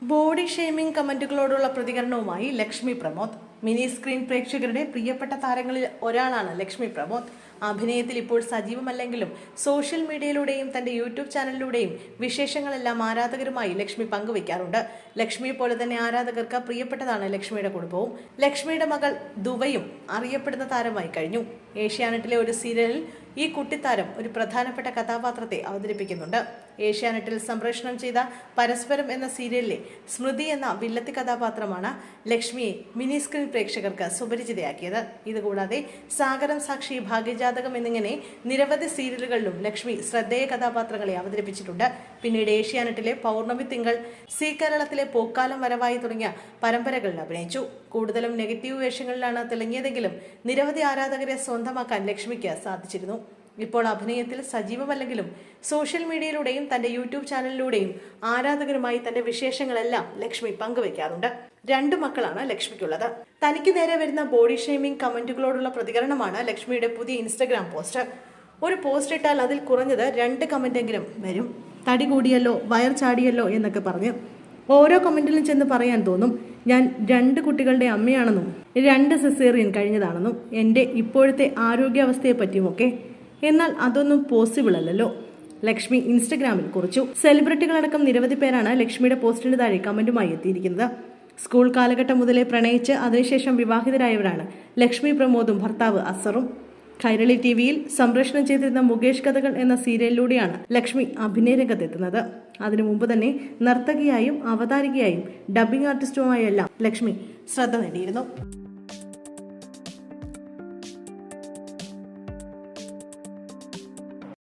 Body shaming കമന്റുകളോടുള്ള പ്രതികരണവുമായി Lakshmi Pramod. Mini screen പ്രേക്ഷകരുടെ പ്രിയപ്പെട്ട താരങ്ങളിൽ ഒരാളാണ് ലക്ഷ്മി പ്രമോദ്. അഭിനയത്തിൽ ഇപ്പോൾ സജീവമല്ലെങ്കിലും സോഷ്യൽ മീഡിയയിലൂടെയും തന്റെ യൂട്യൂബ് ചാനലിലൂടെയും വിശേഷങ്ങളെല്ലാം ആരാധകരുമായി ലക്ഷ്മി പങ്കുവയ്ക്കാറുണ്ട്. ലക്ഷ്മിയെ പോലെ തന്നെ ആരാധകർക്ക് പ്രിയപ്പെട്ടതാണ് ലക്ഷ്മിയുടെ കുടുംബവും. ലക്ഷ്മിയുടെ മകൾ ദുവയും അറിയപ്പെടുന്ന താരമായി കഴിഞ്ഞു. ഏഷ്യാനെറ്റിലെ ഒരു സീരിയലിൽ ഈ കുട്ടിത്താരം ഒരു പ്രധാനപ്പെട്ട കഥാപാത്രത്തെ അവതരിപ്പിക്കുന്നുണ്ട്. ഏഷ്യാനെറ്റിൽ സംപ്രേഷണം ചെയ്ത പരസ്പരം എന്ന സീരിയലിലെ സ്മൃതി എന്ന വില്ലത്തി കഥാപാത്രമാണ് ലക്ഷ്മിയെ മിനി സ്ക്രീൻ പ്രേക്ഷകർക്ക് സുപരിചിതയാക്കിയത്. ഇതുകൂടാതെ സാഗരം സാക്ഷി, ഭാഗ്യജാതകം എന്നിങ്ങനെ നിരവധി സീരിയലുകളിലും ലക്ഷ്മി ശ്രദ്ധേയ കഥാപാത്രങ്ങളെ അവതരിപ്പിച്ചിട്ടുണ്ട്. പിന്നീട് ഏഷ്യാനെറ്റിലെ പൗർണമി തിങ്കൾ, സി കേരളത്തിലെ പോക്കാലം വരവായി തുടങ്ങിയ പരമ്പരകളിൽ അഭിനയിച്ചു. കൂടുതലും നെഗറ്റീവ് വേഷങ്ങളിലാണ് തിളങ്ങിയതെങ്കിലും നിരവധി ആരാധകരെ സ്വന്തമാക്കാൻ ലക്ഷ്മിക്ക് സാധിച്ചിരുന്നു. ഇപ്പോൾ അഭിനയത്തിൽ സജീവമല്ലെങ്കിലും സോഷ്യൽ മീഡിയയിലൂടെയും തന്റെ യൂട്യൂബ് ചാനലിലൂടെയും ആരാധകരുമായി തന്റെ വിശേഷങ്ങളെല്ലാം ലക്ഷ്മി പങ്കുവയ്ക്കാറുണ്ട്. 2 മക്കളാണ് ലക്ഷ്മിക്കുള്ളത്. തനിക്ക് നേരെ വരുന്ന ബോഡി ഷെയ്മിംഗ് കമന്റുകളോടുള്ള പ്രതികരണമാണ് ലക്ഷ്മിയുടെ പുതിയ ഇൻസ്റ്റഗ്രാം പോസ്റ്റ്. ഒരു പോസ്റ്റ് ഇട്ടാൽ അതിൽ കുറഞ്ഞത് 2 കമന്റെങ്കിലും വരും. തടി കൂടിയല്ലോ, വയർ ചാടിയല്ലോ എന്നൊക്കെ പറഞ്ഞ് ഓരോ കമന്റിലും ചെന്ന് പറയാൻ തോന്നും, ഞാൻ 2 കുട്ടികളുടെ അമ്മയാണെന്നും 2 സിസേറിയൻ കഴിഞ്ഞതാണെന്നും എൻ്റെ ഇപ്പോഴത്തെ ആരോഗ്യാവസ്ഥയെ പറ്റിയുമൊക്കെ. എന്നാൽ അതൊന്നും പോസിബിൾ അല്ലല്ലോ, ലക്ഷ്മി ഇൻസ്റ്റഗ്രാമിൽ കുറിച്ചു. സെലിബ്രിറ്റികളടക്കം നിരവധി പേരാണ് ലക്ഷ്മിയുടെ പോസ്റ്റിന് താഴെ കമന്റുമായി എത്തിയിരിക്കുന്നത്. സ്കൂൾ കാലഘട്ടം മുതലേ പ്രണയിച്ച് അതിനുശേഷം വിവാഹിതരായവരാണ് ലക്ഷ്മി പ്രമോദും ഭർത്താവ് അസറും. കൈരളി ടിവിയിൽ സംപ്രേഷണം ചെയ്തിരുന്ന മുകേഷ് കഥകൾ എന്ന സീരിയലിലൂടെയാണ് ലക്ഷ്മി അഭിനയ രംഗത്തെത്തുന്നത്. അതിനു മുമ്പ് തന്നെ നർത്തകിയായും അവതാരികയായും ഡബ്ബിംഗ് ആർട്ടിസ്റ്റുമായെല്ലാം ലക്ഷ്മി ശ്രദ്ധ നേടിയിരുന്നു.